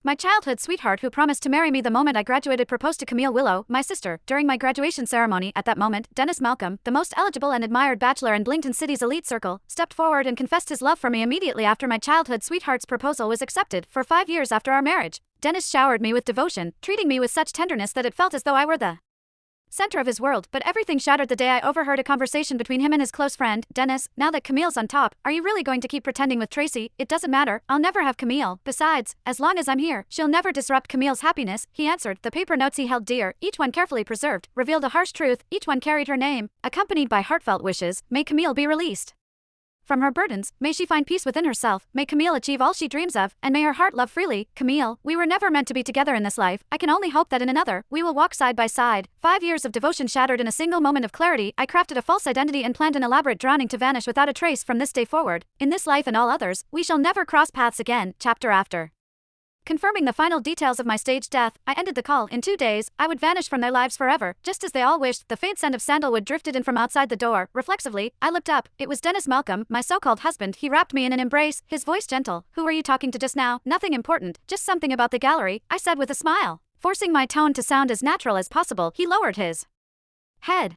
My childhood sweetheart who promised to marry me the moment I graduated proposed to Camille Willow, my sister, during my graduation ceremony. At that moment, Dennis Malcolm, the most eligible and admired bachelor in Blington City's elite circle, stepped forward and confessed his love for me immediately after my childhood sweetheart's proposal was accepted. For 5 years after our marriage, Dennis showered me with devotion, treating me with such tenderness that it felt as though I were the center of his world. But everything shattered the day I overheard a conversation between him and his close friend, Dennis. Now that Camille's on top, are you really going to keep pretending with Tracy? It doesn't matter, I'll never have Camille. Besides, as long as I'm here, she'll never disrupt Camille's happiness, he answered. The paper notes he held dear, each one carefully preserved, revealed a harsh truth. Each one carried her name, accompanied by heartfelt wishes. May Camille be released from her burdens, may she find peace within herself, may Camille achieve all she dreams of, and may her heart love freely. Camille, we were never meant to be together in this life. I can only hope that in another, we will walk side by side. 5 years of devotion shattered in a single moment of clarity. I crafted a false identity and planned an elaborate drowning to vanish without a trace from this day forward. In this life and all others, we shall never cross paths again. Chapter after. Confirming the final details of my staged death, I ended the call. In 2 days, I would vanish from their lives forever. Just as they all wished, the faint scent of sandalwood drifted in from outside the door. Reflexively, I looked up. It was Dennis Malcolm, my so-called husband. He wrapped me in an embrace, his voice gentle. Who were you talking to just now? Nothing important, just something about the gallery, I said with a smile. Forcing my tone to sound as natural as possible, he lowered his head,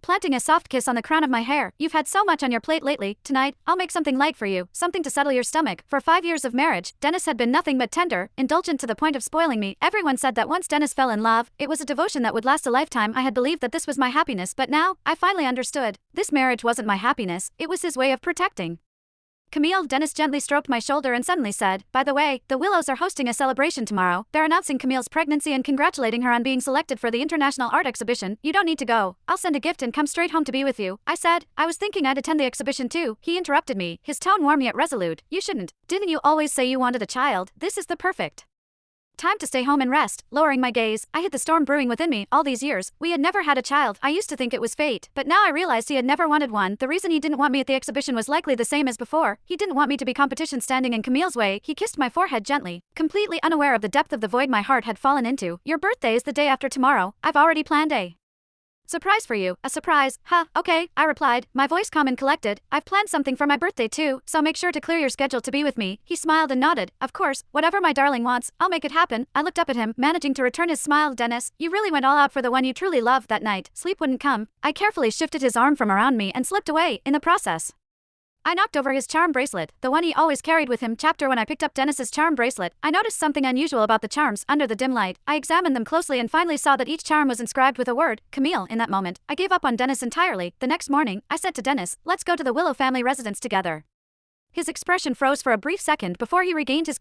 planting a soft kiss on the crown of my hair. You've had so much on your plate lately. Tonight, I'll make something light for you, something to settle your stomach. For 5 years of marriage, Dennis had been nothing but tender, indulgent to the point of spoiling me. Everyone said that once Dennis fell in love, it was a devotion that would last a lifetime. I had believed that this was my happiness, but now, I finally understood. This marriage wasn't my happiness, it was his way of protecting Camille. Dennis gently stroked my shoulder and suddenly said, by the way, the Willows are hosting a celebration tomorrow. They're announcing Camille's pregnancy and congratulating her on being selected for the International Art Exhibition. You don't need to go. I'll send a gift and come straight home to be with you. I said, I was thinking I'd attend the exhibition too. He interrupted me, his tone warm yet resolute. You shouldn't. Didn't you always say you wanted a child? This is the perfect time to stay home and rest. Lowering my gaze, I hid the storm brewing within me. All these years, we had never had a child. I used to think it was fate, but now I realized he had never wanted one. The reason he didn't want me at the exhibition was likely the same as before. He didn't want me to be competition standing in Camille's way. He kissed my forehead gently, completely unaware of the depth of the void my heart had fallen into. Your birthday is the day after tomorrow. I've already planned a surprise for you. A surprise? Huh, okay, I replied, my voice calm and collected. I've planned something for my birthday too, so make sure to clear your schedule to be with me. He smiled and nodded. Of course, whatever my darling wants, I'll make it happen. I looked up at him, managing to return his smile. Dennis, you really went all out for the one you truly loved. That night, sleep wouldn't come. I carefully shifted his arm from around me and slipped away. In the process, I knocked over his charm bracelet, the one he always carried with him. Chapter. When I picked up Dennis's charm bracelet, I noticed something unusual about the charms. Under the dim light, I examined them closely and finally saw that each charm was inscribed with a word, Camille. In that moment, I gave up on Dennis entirely. The next morning, I said to Dennis, let's go to the Willow family residence together. His expression froze for a brief second before he regained his